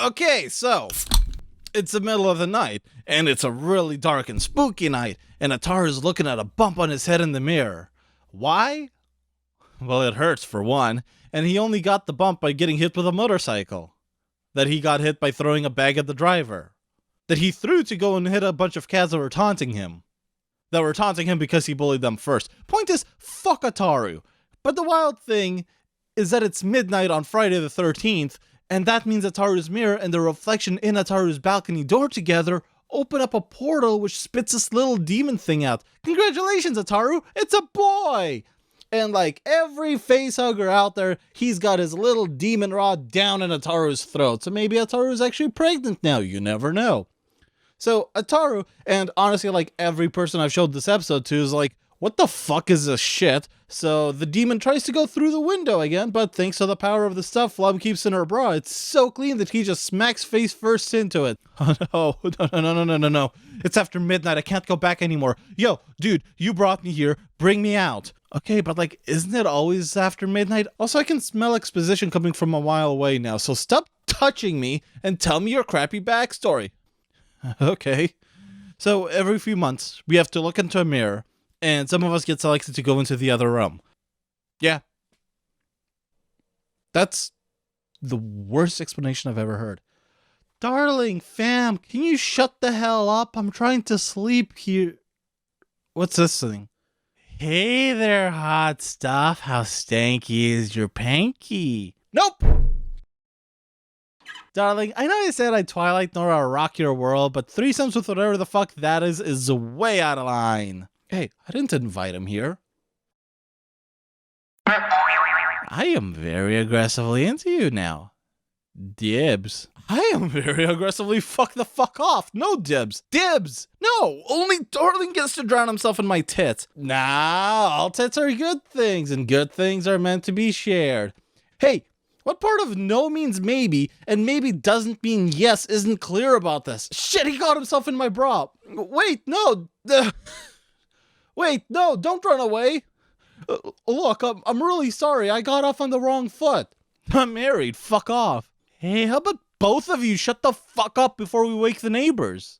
Okay, so it's the middle of the night, and it's a really dark and spooky night, and Ataru's looking at a bump on his head in the mirror. Why? Well, it hurts for one, and he only got the bump by getting hit with a motorcycle. That he got hit by throwing a bag at the driver. That he threw to go and hit a bunch of cats that were taunting him. That were taunting him because he bullied them first. Point is, fuck Ataru. But the wild thing is that it's midnight on Friday the 13th, and that means Ataru's mirror and the reflection in Ataru's balcony door together open up a portal which spits this little demon thing out. Congratulations, Ataru! It's a boy! And like every facehugger out there, he's got his little demon rod down in Ataru's throat. So maybe Ataru's actually pregnant now. You never know. So Ataru, and honestly like every person I've showed this episode to, is like, what the fuck is this shit? So the demon tries to go through the window again, but thanks to the power of the stuff Flum keeps in her bra, it's so clean that he just smacks face first into it. Oh no. No. It's after midnight, I can't go back anymore. Yo, dude, you brought me here, bring me out. Okay, but like, isn't it always after midnight? Also, I can smell exposition coming from a while away now, so stop touching me and tell me your crappy backstory. Okay. So every few months, we have to look into a mirror, and some of us get selected to go into the other room. Yeah. That's the worst explanation I've ever heard. Darling, fam, can you shut the hell up? I'm trying to sleep here. What's this thing? Hey there, hot stuff. How stanky is your panky? Nope! Darling, I know I said I'd Twilight Nora rock your world, but threesomes with whatever the fuck that is way out of line. Hey, I didn't invite him here. I am very aggressively into you now. Dibs. I am very aggressively fuck the fuck off. No dibs. Dibs. No, only Darling gets to drown himself in my tits. Nah, all tits are good things, and good things are meant to be shared. Hey, what part of no means maybe, and maybe doesn't mean yes isn't clear about this? Shit, he got himself in my bra. Wait, no. Wait, no, don't run away. Look, I'm really sorry. I got off on the wrong foot. I'm married. Fuck off. Hey, how about both of you shut the fuck up before we wake the neighbors?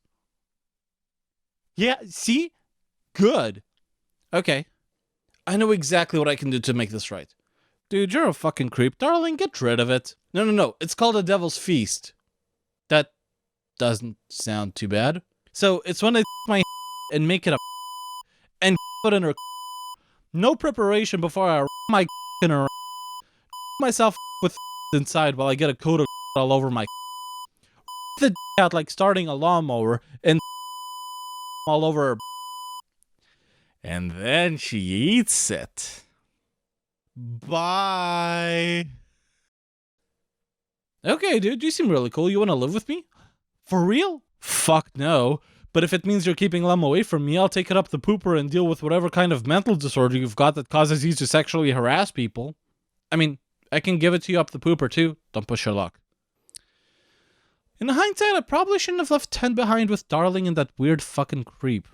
Yeah, see? Good. Okay. I know exactly what I can do to make this right. Dude, you're a fucking creep. Darling, get rid of it. No. It's called a devil's feast. That doesn't sound too bad. So, it's when I my and make it a and put in her no preparation before I my in her myself with inside while I get a coat of all over my the out like starting a lawnmower and all over her, and then she eats it. Bye. Okay, dude, you seem really cool. You want to live with me? For real? Fuck no. But if it means you're keeping Lem away from me, I'll take it up the pooper and deal with whatever kind of mental disorder you've got that causes you to sexually harass people. I mean, I can give it to you up the pooper too. Don't push your luck. In hindsight, I probably shouldn't have left 10 behind with Darling and that weird fucking creep.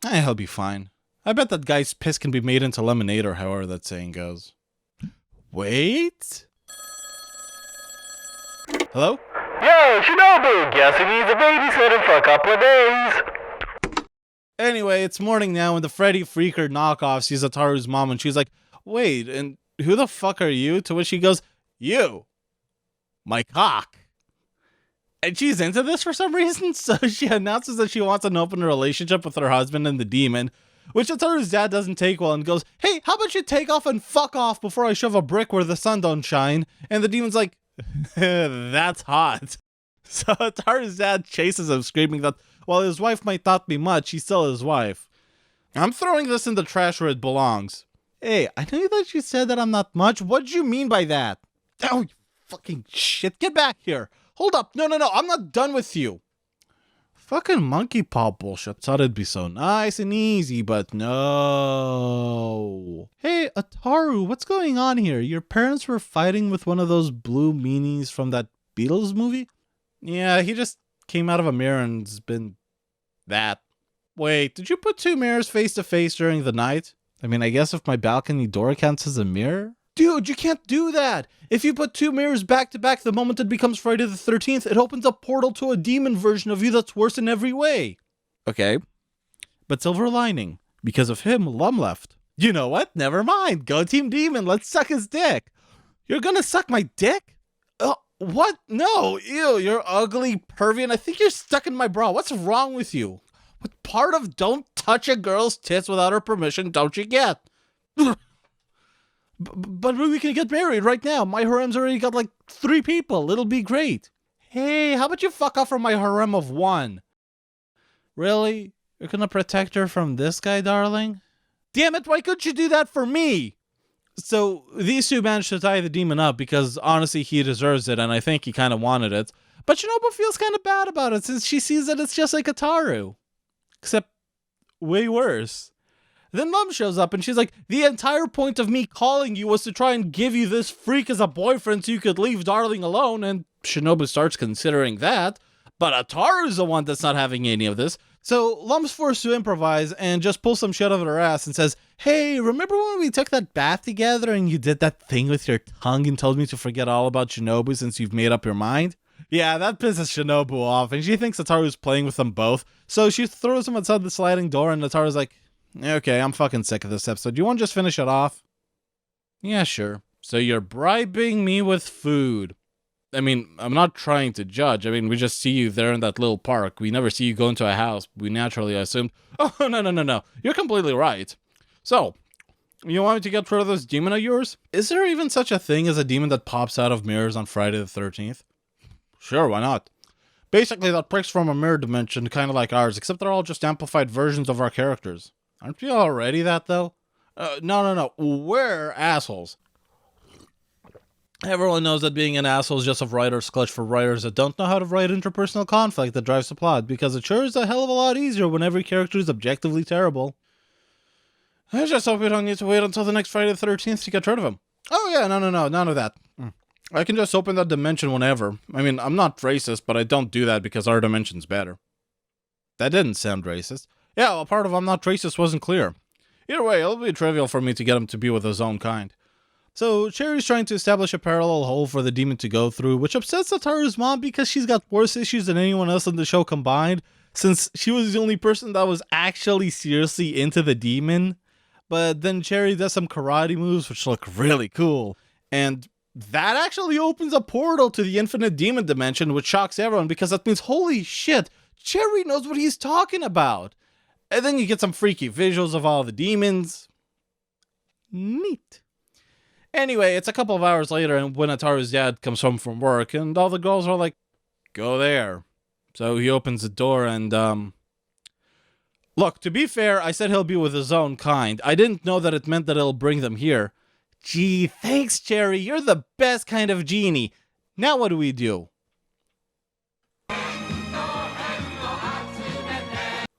He'll be fine. I bet that guy's piss can be made into lemonade or however that saying goes. Wait? Hello? Yo, Shinobu, guess who needs a babysitter for a couple of days? Anyway, it's morning now and the Freddy Freaker knockoff sees Ataru's mom and she's like, wait, and who the fuck are you? To which she goes, you. My cock. And she's into this for some reason, so she announces that she wants an open relationship with her husband and the demon, which Ataru's dad doesn't take well and goes, hey, how about you take off and fuck off before I shove a brick where the sun don't shine? And the demon's like, that's hot. So Ataru's dad chases him, screaming that while his wife might not be much, she's still his wife. I'm throwing this in the trash where it belongs. Hey, I know that you said that I'm not much. What do you mean by that? Oh, you fucking shit. Get back here. Hold up. No. I'm not done with you. Fucking monkey paw bullshit. Thought it'd be so nice and easy, but no. Hey, Ataru, what's going on here? Your parents were fighting with one of those blue meanies from that Beatles movie? Yeah, he just came out of a mirror and's been that. Wait, did you put two mirrors face to face during the night? I mean, I guess if my balcony door counts as a mirror? Dude, you can't do that. If you put two mirrors back to back the moment it becomes Friday the 13th, it opens a portal to a demon version of you that's worse in every way. Okay. But silver lining. Because of him, Lum left. You know what? Never mind. Go Team Demon. Let's suck his dick. You're gonna suck my dick? What? No. Ew, you're ugly, pervy, and I think you're stuck in my bra. What's wrong with you? What part of don't touch a girl's tits without her permission don't you get? But we can get married right now. My harem's already got like 3 people. It'll be great. Hey, how about you fuck off from my harem of 1? Really? You're gonna protect her from this guy, darling? Damn it, why couldn't you do that for me? So these two managed to tie the demon up because honestly he deserves it and I think he kind of wanted it. But Shinobu feels kind of bad about it since she sees that it's just like Ataru. Except way worse. Then Mom shows up and she's like, the entire point of me calling you was to try and give you this freak as a boyfriend so you could leave Darling alone, and Shinobu starts considering that. But Ataru's the one that's not having any of this. So Lum's forced to improvise and just pull some shit out of her ass and says, hey, remember when we took that bath together and you did that thing with your tongue and told me to forget all about Shinobu since you've made up your mind? Yeah, that pisses Shinobu off and she thinks Ataru's playing with them both. So she throws him outside the sliding door and Ataru's like, okay, I'm fucking sick of this episode. Do you want to just finish it off? Yeah, sure. So you're bribing me with food. I mean, I'm not trying to judge. I mean, we just see you there in that little park. We never see you go into a house. We naturally assumed, oh, no. You're completely right. So, you want me to get rid of this demon of yours? Is there even such a thing as a demon that pops out of mirrors on Friday the 13th? Sure, why not? Basically, that prick's from a mirror dimension, kind of like ours, except they're all just amplified versions of our characters. Aren't we already that, though? No. We're assholes. Everyone knows that being an asshole is just a writer's clutch for writers that don't know how to write interpersonal conflict that drives the plot, because it sure is a hell of a lot easier when every character is objectively terrible. I just hope we don't need to wait until the next Friday the 13th to get rid of him. Oh yeah, no, none of that. I can just open that dimension whenever. I mean, I'm not racist, but I don't do that because our dimension's better. That didn't sound racist. Yeah, well, part of I'm not racist wasn't clear. Either way, it'll be trivial for me to get him to be with his own kind. So, Cherry's trying to establish a parallel hole for the demon to go through, which upsets Ataru's mom because she's got worse issues than anyone else in the show combined, since she was the only person that was actually seriously into the demon. But then Cherry does some karate moves, which look really cool. And that actually opens a portal to the infinite demon dimension, which shocks everyone because that means, holy shit, Cherry knows what he's talking about. And then you get some freaky visuals of all the demons. Neat. Anyway, it's a couple of hours later and when Ataru's dad comes home from work and all the girls are like, go there. So he opens the door and, look, to be fair, I said he'll be with his own kind. I didn't know that it meant that it'll bring them here. Gee, thanks, Cherry. You're the best kind of genie. Now what do we do?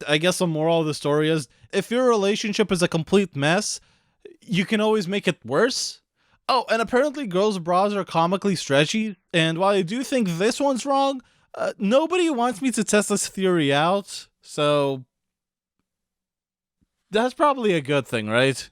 I guess the moral of the story is, if your relationship is a complete mess, you can always make it worse. Oh, and apparently girls' bras are comically stretchy, and while I do think this one's wrong, nobody wants me to test this theory out, so that's probably a good thing, right?